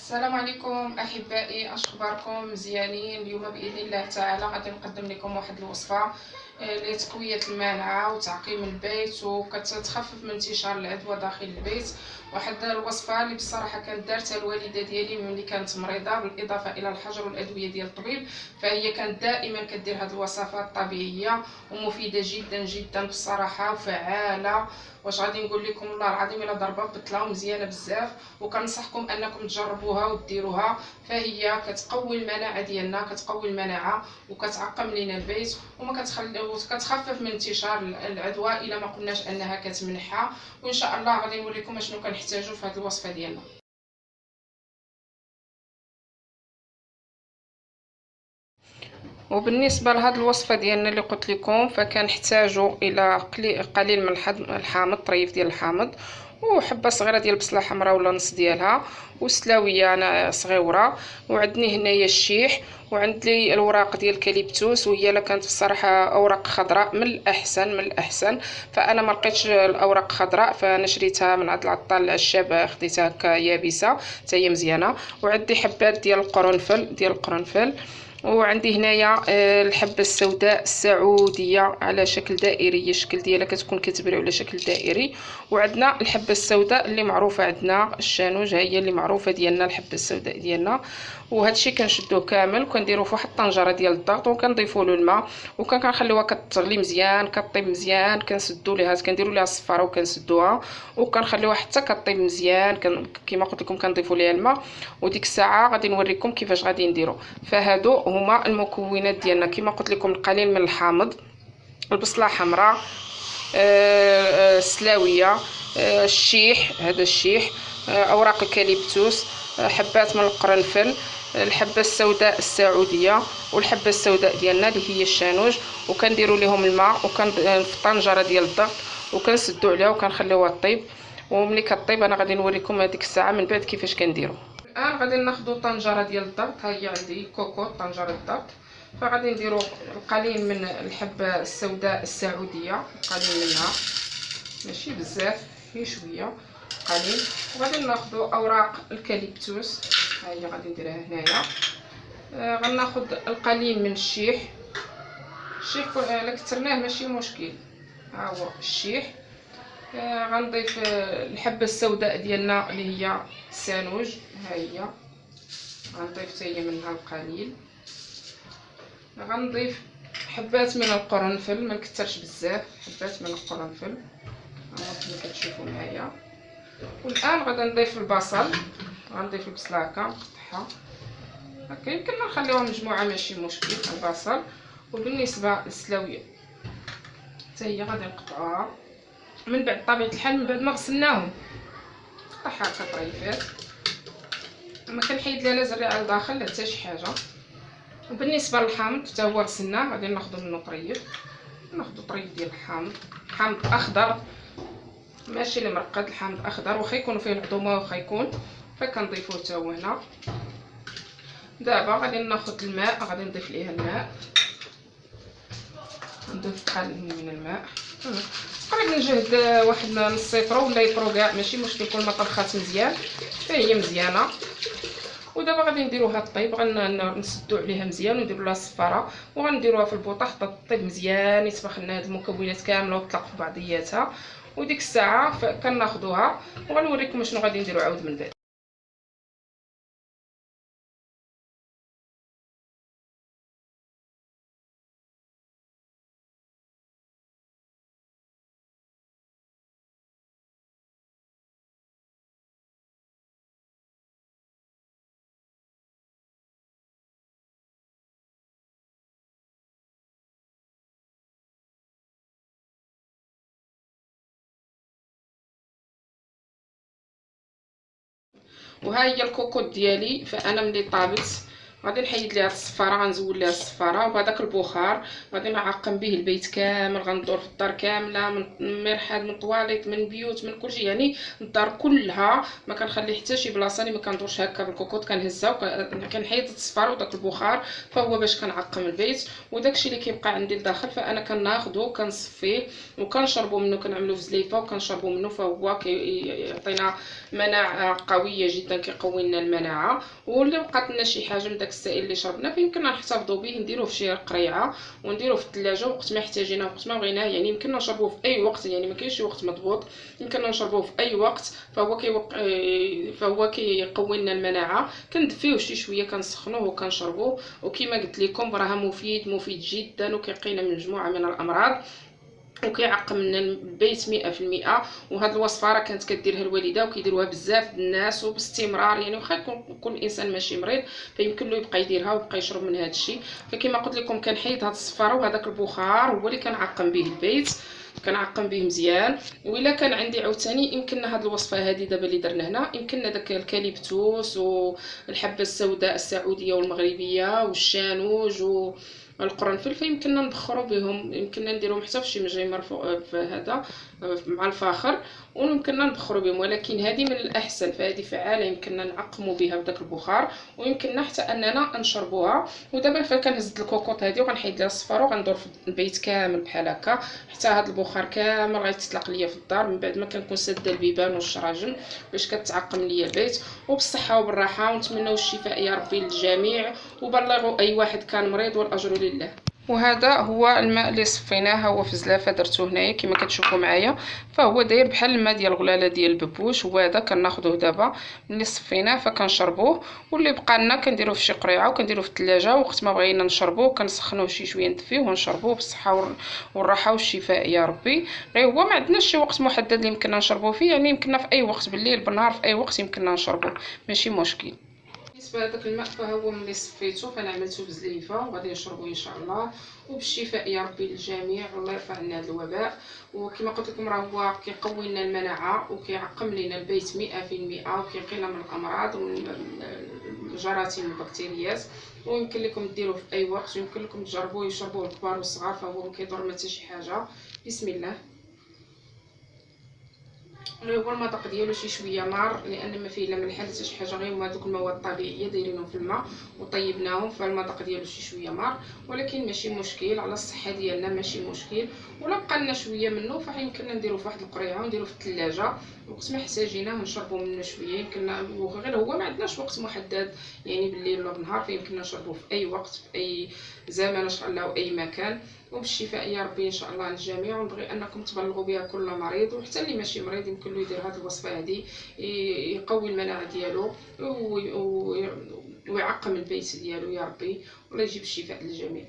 السلام عليكم احبائي، اخباركم مزيانين؟ اليوم باذن الله تعالى غادي نقدم لكم واحد الوصفه لتقويه المناعه وتعقيم البيت وكتخفف من انتشار العدوى داخل البيت. واحد الوصفه اللي بصراحه كانت دارتها الوالده ديالي ملي كانت مريضه، بالاضافه الى الحجر والادويه ديال الطبيب، فهي كانت دائما كدير هذه الوصفات الطبيعيه ومفيده جدا جدا بصراحه وفعاله. واش غادي نقول لكم، والله العظيم الا ضربه بطله ومزيانه بزاف، وكنصحكم انكم تجربوها وديروها. فهي كتقوي المناعه ديالنا، كتقوي المناعه وكتعقم لينا البيت وكتخفف من انتشار العدوى الا ما قلناش انها كتمنحها. وان شاء الله غادي نوريكم شنو كنحتاجو في هذه الوصفه ديالنا. وبالنسبه لهاد الوصفه ديالنا اللي قلت لكم، فكنحتاجوا الى قليل من الحامض، طريف ديال الحامض، وحبه صغيره ديال البصله حمراء ولا نص ديالها، وسلاويه انا صغيره، وعندني هنايا الشيح، وعندي الوراق ديال الكاليبتوس، وهي لا كانت بصراحه اوراق خضراء من الاحسن. فانا ما لقيتش الاوراق خضراء، فانا شريتها من عند العطار العشاب، خديتها هكا يابسه حتى هي مزيانه. وعندي حبات ديال القرنفل، وعندي هنايا الحبه السوداء السعوديه على شكل دائري، الشكل ديالها كتكون كتبري على شكل دائري. وعندنا الحبه السوداء اللي معروفه عندنا الشانوج، هي اللي معروفه ديالنا الحبه السوداء ديالنا. وهذا الشيء كنشدوه كامل وكنديروه في واحد الطنجره ديال الضغط، وكنضيفوا له الماء وكنخليوها كتغلي مزيان، كطيب مزيان، كنسدوا ليها، كنديروا ليها الصفاره وكنسدوها وكنخليوها حتى كطيب مزيان. كما قلت لكم كنضيفوا ليها الماء، وديك الساعه غادي نوريكم كيفاش غادي نديروا. فهادو هما المكونات ديالنا، كما قلت لكم القليل من الحامض، البصله حمراء، السلاويه، الشيح، هذا الشيح، اوراق الكاليبتوس، حبات من القرنفل، الحبه السوداء السعوديه، والحبه السوداء ديالنا اللي هي الشانوج. وكنديروا لهم الماء في الطنجره ديال الضغط وكنسدوا عليها وكنخليوها طيب. وملي كطيب انا غادي نوريكم هذيك الساعه من بعد كيفاش كنديروا. الان غادي ناخذوا طنجره ديال الضغط، ها هي عندي كوكو طنجره الضغط. فغادي نديروا القليل من الحبه السوداء السعوديه، قليل منها ماشي بزاف، غير شويه قليل. وغادي ناخذوا اوراق الكاليبتوس، ها هي غادي نديرها هنايا. غناخذ القليل من الشيح الا كثرناه ماشي مشكل، ها هو الشيح. غنضيف الحبه السوداء ديالنا اللي هي السانوج، ها هي غنضيف حتى هي منها القليل. غنضيف حبات من القرنفل، ما نكثرش بزاف، حبات من القرنفل كما كتشوفوا معايا. والان غادي نضيف البصل، غنضيف البصله هكا نقطعها هكا، يمكن نخليوها مجموعه ماشي مشكل البصل. وبالنسبه للسلاويه حتى هي غادي نقطعوها من بعد، طبيعه الحال من بعد ما غسلناهم نقطعها هكا طريفات، ما كنحيد لها لا زريعه لداخل حتى شي حاجه. وبالنسبه للحامض حتى هو غسلناه، غادي ناخذ منه طريف، ناخذ طريف ديال الحامض، حامض اخضر ماشي المرقد، الحامض اخضر، واخا يكون فيه العظومه واخا يكون، فكنضيفوه حتى هو هنا. دابا غادي ناخذ الماء، غادي نضيف ليها الماء، نضيف قليل من الماء، تقريبا نجهد واحد نص لتر ولا لتر كاع ماشي مشكل، كل ما طبخات مزيان فهي مزيانه. ودابا غادي نديروها طيب، غنسدو عليها مزيان ونديروا لها الصفاره وغنديروها في البوطه حتى طيب مزيان، يطبخ لنا هاد المكونات كامله وتطلق في بعضياتها. وديك الساعه كناخذوها وغنوريكم شنو غادي نديرو عاود من بعد. وها هي الكوكوط ديالي، فانا ملي طابت غادي نحيد ليها الصفاره، غنزول ليها الصفاره، وبهذاك البخار غادي نعقم به البيت كامل. غندور في الدار كامله، من مرحاض، من طواليت، من بيوت، من كلشي، يعني الدار كلها ما كنخلي حتى شي بلاصه اللي ما كندورش هكا بالكوكوط. كنهزها وكنحيد الصفار وداك البخار، فهو باش كنعقم البيت. وداكشي اللي كيبقى عندي لداخل فانا كناخذو كنصفيه وكنشربو منه، كنعملو في زليفه وكنشربو منه، فهو كيعطينا مناعه قويه جدا، كيقوي لنا المناعه. واللي بقات لنا شي حاجه من داك السائل اللي شربنا فيمكننا نحتفظوا به، نديروه في شي قريعه ونديروه في الثلاجه، وقت ما احتاجيناه وقت ما بغيناه، يعني يمكننا نشربوه في اي وقت، يعني ما كاينش شي وقت مضبوط، يمكننا نشربوه في اي وقت. فهو كيقوي لنا المناعه. كندفيوه شي شويه، كنسخنوه وكنشربوه، وكما قلت لكم راه مفيد جدا، وكيقينا من مجموعه من الامراض، وكيعقم لنا البيت 100%. وهاد الوصفه راه كانت كديرها الوالده وكيديروها بزاف الناس وباستمرار، يعني واخا يكون الانسان ماشي مريض فيمكن له يبقى يديرها ويبقى يشرب من هذا الشيء. فكما قلت لكم كنحيد هاد الصفاره وهذاك البخار هو اللي كنعقم به البيت، كنعقم به مزيان. والا كان عندي عاوتاني يمكننا هاد الوصفه هذه دابا اللي درنا هنا، يمكننا داك الكاليبتوس والحبه السوداء السعوديه والمغربيه والشانوج والقرنفل، فيمكننا نبخروا بهم، يمكننا نديرهم حتى في شي مجري مرفوع في هذا مع الفاخر، ويمكننا نبخروا بهم. ولكن هذه من الاحسن، فهذه فعاله يمكننا نعقموا بها بداك البخار، ويمكننا حتى اننا نشربوها. ودابا فكنهز الكوكوط هذه وغنحيد لها الصفار وغندور في البيت كامل بحال هكا حتى هذا البخار كامل غيتطلق ليا في الدار، من بعد ما كنكون ساده البيبان والشراجم باش كتعقم ليا البيت. وبالصحه وبالراحه، ونتمنوا الشفاء يا ربي للجميع، وبلغوا اي واحد كان مريض، والاجر لله. وهذا هو الماء اللي صفيناه، هو في زلافه درتو هنايا كما كتشوفوا معايا، فهو داير بحال الماء ديال الغلاله ديال الببوش. وهذا كناخذوه دابا ملي صفيناه فكنشربوه، واللي بقى لنا كنديروه في شي قريعه وكنديروه في الثلاجه، وقت ما بغينا نشربوه كنسخنوه شي شويه ندفيوه ونشربوه بالصحه والراحه والشفاء يا ربي. غير هو ما عندناش شي وقت محدد اللي يمكننا نشربوه فيه، يعني يمكننا في اي وقت بالليل بالنهار في اي وقت يمكننا نشربوه، ماشي مشكل. بالنسبه لهذاك الماء فهو ملي صفيته فانا عملته بزليفه وغادي نشربو ان شاء الله، وبالشفاء يا ربي للجميع، والله يرفع عنا هذا الوباء. وكما قلت لكم راه هو كيقوي لنا المناعه وكيعقم لنا البيت 100%، وكيقينا من الامراض ومن الجراثيم والبكتيريات. ويمكن لكم ديروه في اي وقت، ويمكن لكم تجربوه، يشربوه الكبار والصغار، فهو ما كيضر ما حتى شي حاجه. بسم الله. غير هو المذاق ديالو شي شويه مار، لان ما فيه لا ملح لا حتى شي حاجه، غير هما دوك المواد الطبيعيه دايرينهم في الماء وطيبناهم، فالمذاق ديالو شي شويه مار، ولكن ماشي مشكل على الصحه ديالنا، ماشي مشكل. ولا بقى لنا شويه منه فيمكننا نديرو في واحد القريعه ونديرو في الثلاجه، وقت ما احتاجيناه نشربو منه شويه. يمكننا غير هو ما عندناش وقت محدد، يعني بالليل ولا بالنهار، فيمكننا نشربوه في اي وقت في اي زمان ان شاء الله واي مكان. وبالشفاء يا ربي ان شاء الله للجميع. ونبغي انكم تبلغوا بها كل مريض، وحتى اللي ماشي مريض يمكن له يدير هذه الوصفه هذه، يقوي المناعه ديالو ويعقم البيت ديالو يا ربي، والله يجيب الشفاء للجميع.